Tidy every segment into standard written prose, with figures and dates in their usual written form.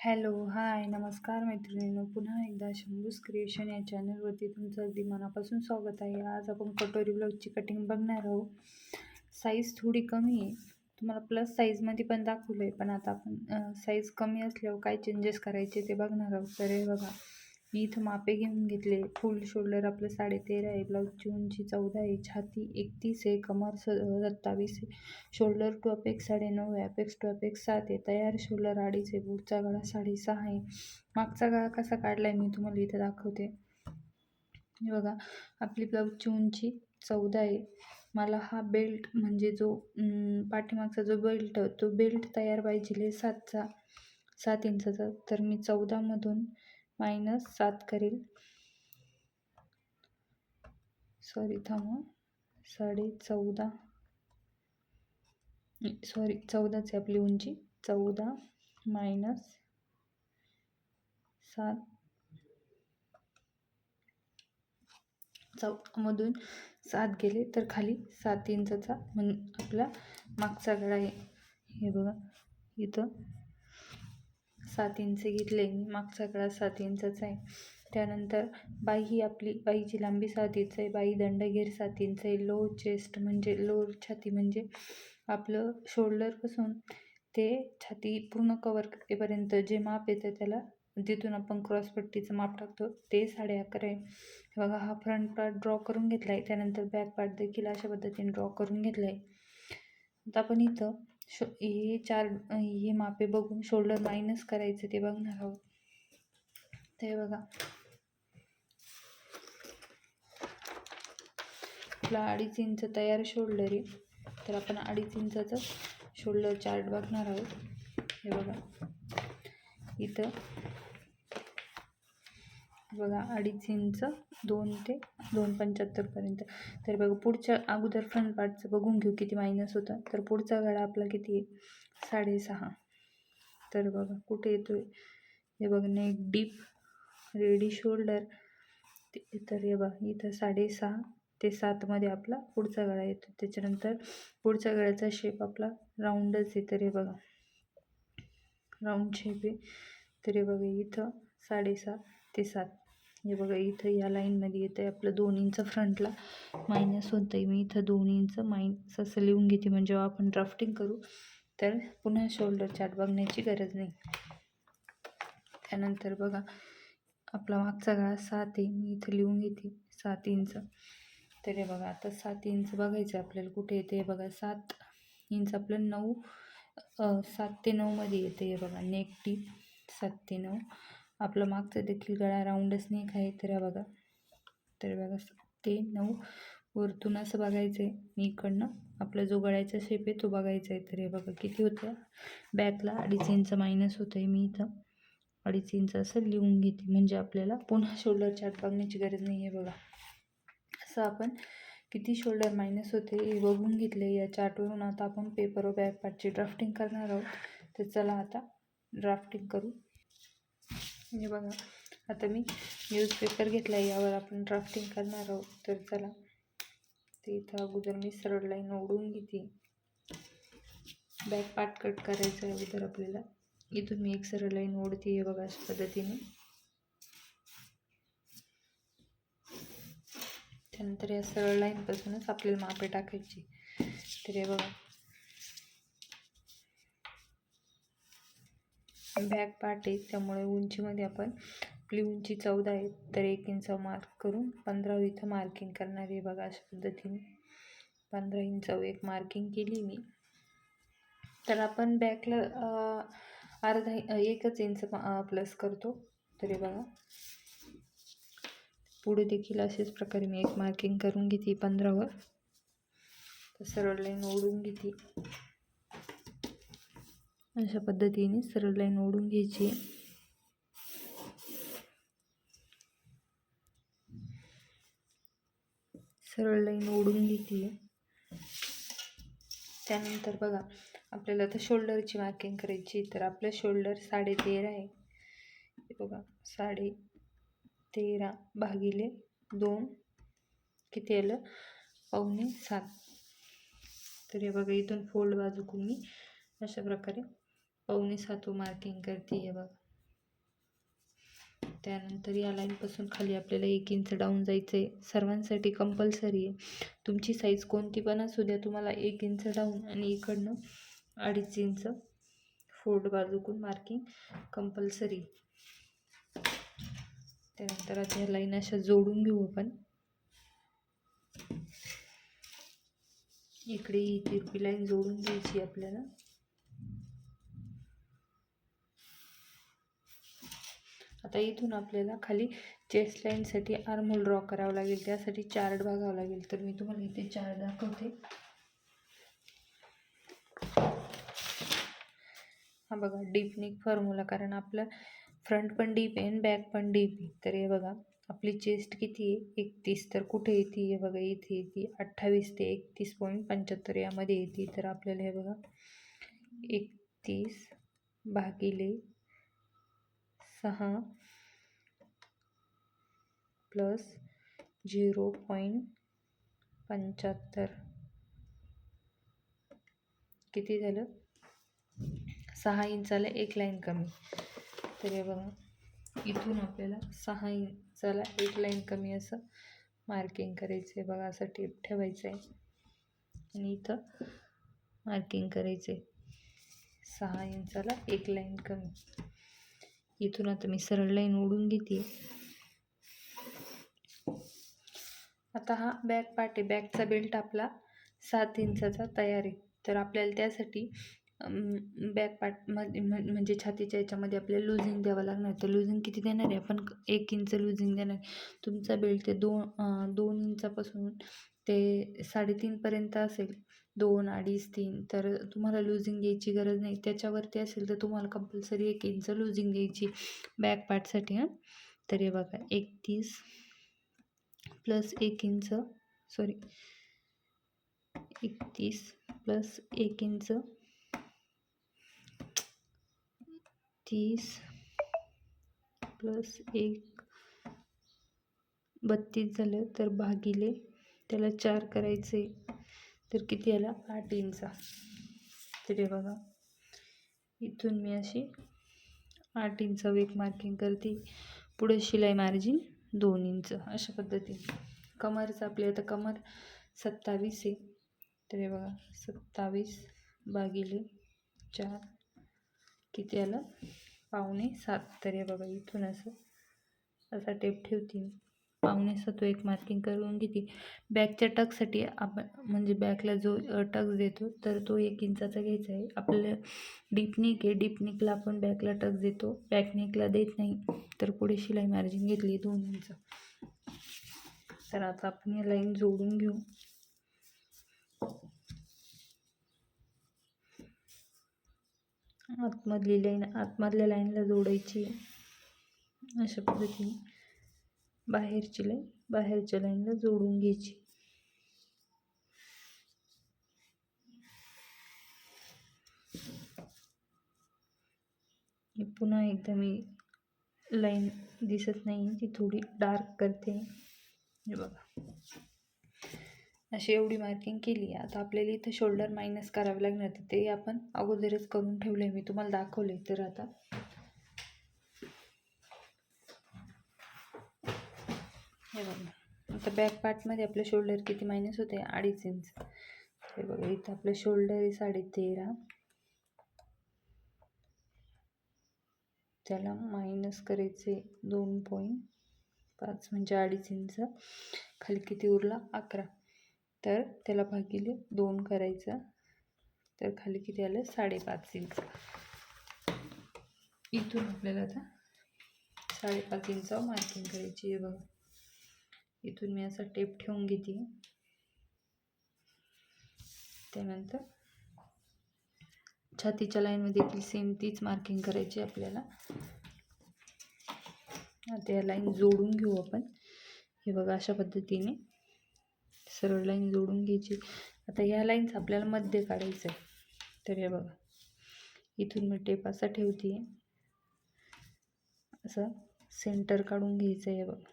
Hello, हाय, नमस्कार मैत्रिणींनो. पुन्हा एकदा शंभूज क्रिएशन या चॅनलवरती तुमचं अगदी मनापासून स्वागत आहे. आज आपण कटोरी ब्लाऊजची कटिंग बघणार आहोत. साईज थोडी कमी आहे. तुम्हाला प्लस साईजमध्ये पण दाखवलं आहे, पण आता आपण साईज कमी असल्यावर काय चेंजेस करायचे ते बघणार आहोत. तर हे बघा, मी इथं मापे घेऊन घेतले. फुल शोल्डर आपलं 13.5 आहे, ब्लाऊजची उंची 14 आहे, छाती 31 आहे, कमर 27 आहे, शोल्डर टू अपेक्स 9.5 आहे, अपेक्स टू अपेक्स 7 आहे, तयार शोल्डर 2.5 आहे, पुढचा गळा 6.5 आहे. मागचा गळा कसा काढला आहे मी तुम्हाला इथं दाखवते. हे बघा, आपली ब्लाऊजची उंची 14 आहे. मला हा बेल्ट म्हणजे जो पाठीमागचा जो बेल्ट तो बेल्ट तयार पाहिजे 7 इंचाचा. तर मी 14मधून -7 करेल. सॉरी थांबा, 14.5 सॉरी 14च आहे आपली उंची. 14 - 7 14मधून 7 गेले तर खाली 7 इंचाचा आपला मागचा गळा आहे. हे बघा, इथं 7 इंच घेतले मी, मागचा गळा 7 इंचाचा आहे. त्यानंतर बाई ही आपली बाईची लांबी 7 इंच आहे, बाई दंडघेर 7 इंच आहे. लो चेस्ट म्हणजे लोअर छाती म्हणजे आपलं शोल्डरपासून ते छाती पूर्ण कवर करेपर्यंत जे माप येतं त्याला तिथून आपण क्रॉसपट्टीचं माप टाकतो ते 11.5 आहे. बघा, हा फ्रंट पार्ट ड्रॉ करून घेतला आहे. त्यानंतर बॅक पार्ट देखील अशा पद्धतीने ड्रॉ करून घेतला आहे. आता आपण इथं हे मापे बघून शोल्डर मायनस करायचं ते बघणार आहोत. ते बघा, आपला 2.5 इंच तयार शोल्डर आहे, तर आपण 2.5 इंचाचा शोल्डर चार्ट बघणार आहोत. हे बघा, इथं बघा 2.5 इंच 2 ते 2.75 पर्यंत. तर बघा, पुढच्या अगोदर फ्रंट पार्टचं बघून घेऊ किती मायनस होतं. तर पुढचा गळा आपला किती आहे, 6.5. तर बघा कुठे येतोय, हे बघा, नेक डीप रेडी शोल्डर. तर हे बघा, इथं 6.5 ते 7मध्ये आपला पुढचा गळा येतो. त्याच्यानंतर पुढच्या गळ्याचा शेप आपला राऊंडच आहे. तर हे बघा, राऊंड शेप आहे. तर हे बघा, इथं 6.5 ते 7. हे बघा, इथं या लाईनमध्ये येतं आहे आपलं 2 इंच फ्रंटला मायनस होतं आहे. मी इथं 2 इंच मायनस असं लिहून घेते, म्हणजे आपण ड्राफ्टिंग करू तर पुन्हा शोल्डर चार्ट बघण्याची गरज नाही. त्यानंतर बघा, आपला मागचा गळा 7 आहे, मी इथं लिहून घेते 7 इंच. तर हे बघा, आता 7 इंच बघायचं आपल्याला कुठे येते. हे बघा, 7 इंच आपलं 7 ते 9मध्ये येते. हे बघा, नेक डीप 7 ते 9. आपलं मागचं देखील गळा राऊंडच नेक आहे. तर हे बघा, 7 ते 9 वरतून असं बघायचं आहे. मी इकडनं आपला जो गळ्याचा शेप आहे तो बघायचा आहे. तर हे बघा किती होतं, बॅकला 2.5 इंच मायनस होतं आहे. मी इथं 2.5 इंच असं लिहून घेते, म्हणजे आपल्याला पुन्हा शोल्डर चार्ट बघण्याची गरज नाही. आहे बघा, असं आपण किती शोल्डर मायनस होते हे बघून घेतले या चार्टवरून. आता आपण पेपर व बॅक पार्टची ड्राफ्टिंग करणार आहोत. तर चला आता ड्राफ्टिंग करू. हे बघा, आता मी न्यूजपेपर घेतला आहे, यावर आपण ड्राफ्टिंग करणार आहोत. तर चला, ते इथं अगोदर मी सरळ लाईन ओढून घेते. बॅक पार्ट कट करायचं आहे अगोदर आपल्याला. इथून मी एक सरळ लाईन ओढते. हे बघा, अशा पद्धतीने. त्यानंतर या सरळ लाईनपासूनच आपल्याला मापे टाकायची. तर हे बघा, बॅक पार्ट आहे त्यामुळे उंचीमध्ये आपण आपली उंची 14 आहे, तर 1 इंच मार्क करून 15 इथं मार्किंग करणार आहे. बघा, अशा पद्धतीने 15 इंच एक मार्किंग केली मी. तर आपण बॅकला अर्धा 1 इंच प्लस करतो. तर हे बघा, पुढे देखील अशाच प्रकारे मी एक मार्किंग करून घेते 15वर. तर सरळ लाईन ओढून घेते. अशा पद्धतीने सरळ लाईन ओढून घ्यायची. सरळ लाईन ओढून घेते. त्यानंतर बघा, आपल्याला आता शोल्डरची मार्किंग करायची. तर आपलं शोल्डर 13.5 आहे. बघा, 13.5 भागिले 2 किती आलं, 6.25. तर हे बघा, इथून फोल्ड बाजूकडून मी अशा प्रकारे 6.25 मार्किंग करते. हे बघा, त्यानंतर या लाईनपासून खाली आपल्याला 1 इंच डाऊन जायचं आहे. सर्वांसाठी कंपल्सरी आहे. तुमची साईज कोणती पण असू द्या, तुम्हाला 1 इंच डाऊन आणि इकडनं 2.5 इंच फोल्ड बाजूकडून मार्किंग कंपल्सरी. त्यानंतर आता ह्या लाईन अशा जोडून घेऊ आपण. इकडे ही तिरपी लाईन जोडून घ्यायची आपल्याला. आता इथून आपल्याला खाली चेस्ट लाईनसाठी आर्महोल ड्रॉ करावं लागेल. त्यासाठी चार्ट बघावं लागेल. तर मी तुम्हाला इथे चार्ट दाखवते. हा बघा, डीप नेक फॉर्म्युला, कारण आपला फ्रंट पण डीप आहे आणि बॅक पण डीप आहे. तर हे बघा, आपली चेस्ट किती आहे 31, तर कुठे येते हे बघा, इथे येते 28 ते 31.75 यामध्ये येते. तर आपल्याला हे बघा 31 भागिले 6 प्लस 0.75 किती झालं, 6 इंचाला एक लाईन कमी. तर हे बघा, इथून आपल्याला 6 इंचाला एक लाईन कमी असं मार्किंग करायचं आहे. बघा, असं टेप ठेवायचं आहे आणि इथं मार्किंग करायचं आहे. 6 इंचाला एक लाईन कमी. इथून आता मी सरळ लाईन ओढून घेते. आता हा बॅक पार्ट आहे. बॅकचा बेल्ट आपला 7 इंचाचा तयार आहे. तर आपल्याला त्यासाठी बॅक पार्ट म्हणजे छातीच्या याच्यामध्ये आपल्याला लुझिंग द्यावं लागणार. तर लुझिंग किती देणार आहे आपण, 1 इंच लुझिंग देणार. तुमचा बेल्ट ते 2 इंचापासून ते 3.5 पर्यंत असेल, 2, 2.5, 3, तर तुम्हाला लुझिंग द्यायची गरज नाही. त्याच्यावरती असेल तर तुम्हाला कंपल्सरी 1 इंच लुझिंग द्यायची बॅक पार्टसाठी. हां, तर हे बघा, 31 plus 1 inch, sorry 31 plus 1 inch 30 plus 1 32 झालं. तर भागिले त्याला 4 करायचे, तर किती आला 8 इंचा. तर हे बघा, इथून मी अशी 8 इंच वेक मार्किंग करते. पुढे शिलाई मार्जिन 2 इंच अशा पद्धतीने. कमरचं आपले आता कमर 27 आहे. तर हे बघा, 27 भागिले 4 किती आलं, 6.25. तर हे बघा, इथून असा टेप ठेवते. 6.25 एक मार्किंग करून घेते. बॅकच्या टक्ससाठी आपण म्हणजे बॅकला जो टक्स देतो तर तो 1 इंचाचा घ्यायचा आहे. आपल्याला डीप नेक आहे, डीप नेकला आपण बॅकला टक्स देतो, बॅक नेकला देत नाही. तर पुढे शिलाई मार्जिन घेतली 2 इंच. तर आता आपण या लाईन जोडून घेऊ. आतमधली लाईन आतमधल्या लाईनला जोडायची अशा पद्धतीने. बाहेरची लाईन बाहेरच्या लाईनला जोडून घ्यायची. पुन्हा एकदा मी लाईन दिसत नाही, ती थोडी डार्क करते. हे बघा, अशी एवढी मार्किंग केली. आता आपल्याला इथं शोल्डर मायनस करावं लागणार, तर ते आपण अगोदरच करून ठेवले, मी तुम्हाला दाखवले. तर आता हे बघा, आता बॅक पार्टमध्ये आपलं शोल्डर किती मायनस होते, 2.5 इंच. हे बघा, इथं आपलं शोल्डर आहे 13.5, त्याला मायनस करायचे 2.5 म्हणजे 2.5 इंच. खाली किती उरला, 11. तर त्याला भागिले 2 करायचा, तर खाली किती आलं, 5.5 इंच. इथून आपल्याला आता 5.5 इंचावर मार्किंग करायची आहे. बघा, इथून मी असा टेप ठेवून घेते. त्यानंतर छातीच्या लाईनमध्ये देखील सेम तीच मार्किंग करायची आपल्याला. आता या लाईन जोडून घेऊ आपण. हे बघा, अशा पद्धतीने सरळ लाईन जोडून घ्यायची. आता या लाईनचं आपल्याला मध्य काढायचं आहे. तर हे बघा, इथून मी टेप असा ठेवते, असं सेंटर काढून घ्यायचं आहे. बघा,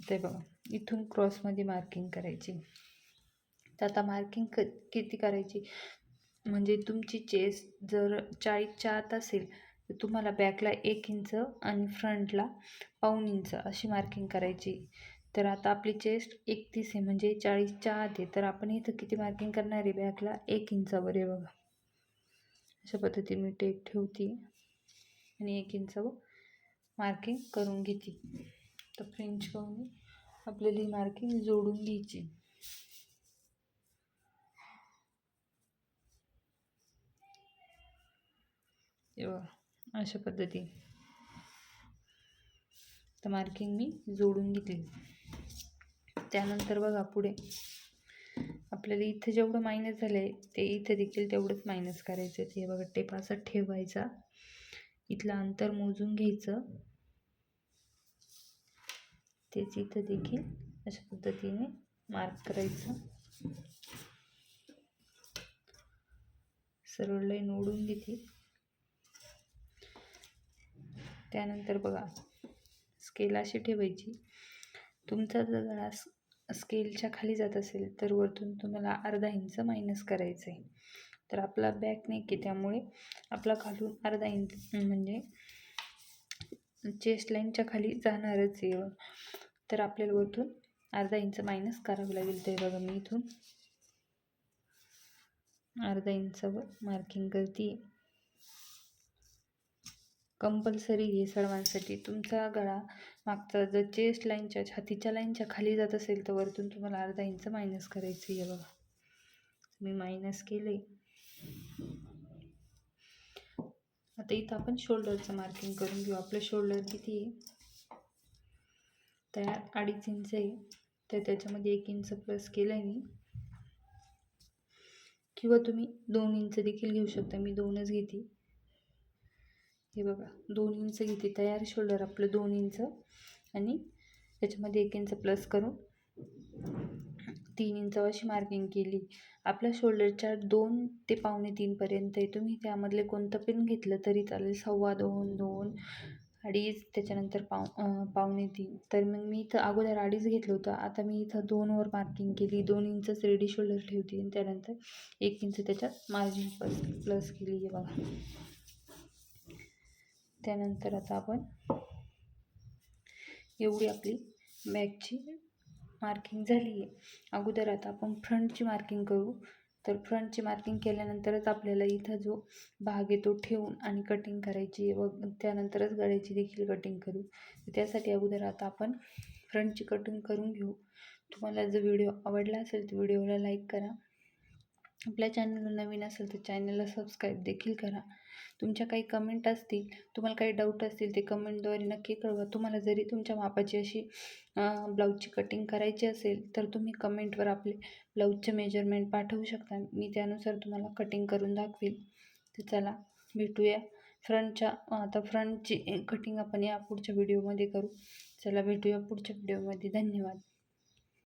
ते बघा, इथून क्रॉसमध्ये मार्किंग करायची. तर आता मार्किंग किती करायची, म्हणजे तुमची चेस्ट जर 40च्या आत असेल तर तुम्हाला बॅकला 1 इंच आणि फ्रंटला 1.5 इंच अशी मार्किंग करायची. तर आता आपली चेस्ट 31 आहे म्हणजे 40च्या आत आहे. तर आपण इथं किती मार्किंग करणार आहे बॅकला? 1 इंचावर आहे बघा. अशा पद्धतीने मी टेप ठेवते आणि 1 इंचावर मार्किंग करून घेते. तर फ्रेंच करून आपल्याला ही मार्किंग जोडून घ्यायची. हे बघा अशा पद्धतीने तर मार्किंग मी जोडून घेतली. त्यानंतर बघा पुढे आपल्याला इथं जेवढं मायनस झालं आहे ते इथं देखील तेवढंच मायनस करायचं आहे. हे बघा टेप असा ठेवायचा, इथलं अंतर मोजून घ्यायचं, तेच इथं देखील अशा पद्धतीने मार्क करायचं. सरळ लाईन ओढून घेते. त्यानंतर बघा स्केल अशी ठेवायची. तुमचा जर गळा स्केलच्या खाली जात असेल तर वरतून तुम्हाला अर्धा इंच मायनस करायचं आहे. तर आपला बॅक नेक आहे त्यामुळे आपला खालून अर्धा इंच म्हणजे चेस्ट लाईनच्या खाली जाणारच आहे. तर आपल्याला वरतून अर्धा इंच मायनस करावं लागेल. ते बघा मी इथून अर्धा इंचावर मार्किंग करते. कंपल्सरी हे सर्वांसाठी. तुमचा गळा मागचा जर चेस्ट लाईनच्या छातीच्या लाईनच्या खाली जात असेल तर वरतून तुम्हाला अर्धा इंच मायनस करायचं आहे. बघा मी मायनस केले. आता इथं आपण शोल्डरचं मार्किंग करून घेऊ. आपलं शोल्डर किती आहे? तयार 2.5 इंच आहे. तर त्याच्यामध्ये 1 इंच प्लस केलं आहे मी, किंवा तुम्ही 2 इंच देखील घेऊ शकता. मी 2च घेते. हे बघा 2 इंच घेते. तयार शोल्डर आपलं 2 इंच आणि त्याच्यामध्ये 1 इंच प्लस करून 3 इंच अशी मार्किंग केली. आपल्या शोल्डरच्या 2 ते 2.25 पर्यंत आहे. तुम्ही त्यामधले कोणतं पण घेतलं तरी चालेल. 2.25, 2, 2.5 त्याच्यानंतर 2.25. तर मग मी इथं अगोदर 2.5 घेतलं होतं. आता मी इथं 2वर मार्किंग केली. 2 इंचच रेडी शोल्डर ठेवते आणि त्यानंतर 1 इंच त्याच्यात मार्जिन प्लस केली आहे बघा. त्यानंतर आता आपण एवढी आपली बॅकची मार्किंग झाली आहे. अगोदर आता आपण फ्रंटची मार्किंग करू. तर फ्रंटची मार्किंग केल्यानंतरच आपल्याला इथं जो भाग आहे तो ठेवून आणि कटिंग करायची व त्यानंतरच गळ्याची देखील कटिंग करू. त्यासाठी अगोदर आता आपण फ्रंटची कटिंग करून घेऊ. तुम्हाला जर व्हिडिओ आवडला असेल तर व्हिडिओला लाईक करा. आपल्या चॅनलला नवीन असेल तर चॅनलला सबस्क्राईब देखील करा. तुमच्या काही कमेंट असतील, तुम्हाला काही डाऊट असतील ते कमेंटद्वारे नक्की कळवा. तुम्हाला जरी तुमच्या मापाची अशी ब्लाऊजची कटिंग करायची असेल तर तुम्ही कमेंटवर आपले ब्लाऊजचे मेजरमेंट पाठवू शकता. मी त्यानुसार तुम्हाला कटिंग करून दाखवेल. तर चला भेटूया आता फ्रंटची कटिंग आपण या पुढच्या व्हिडिओमध्ये करू. चला भेटूया पुढच्या व्हिडिओमध्ये. धन्यवाद.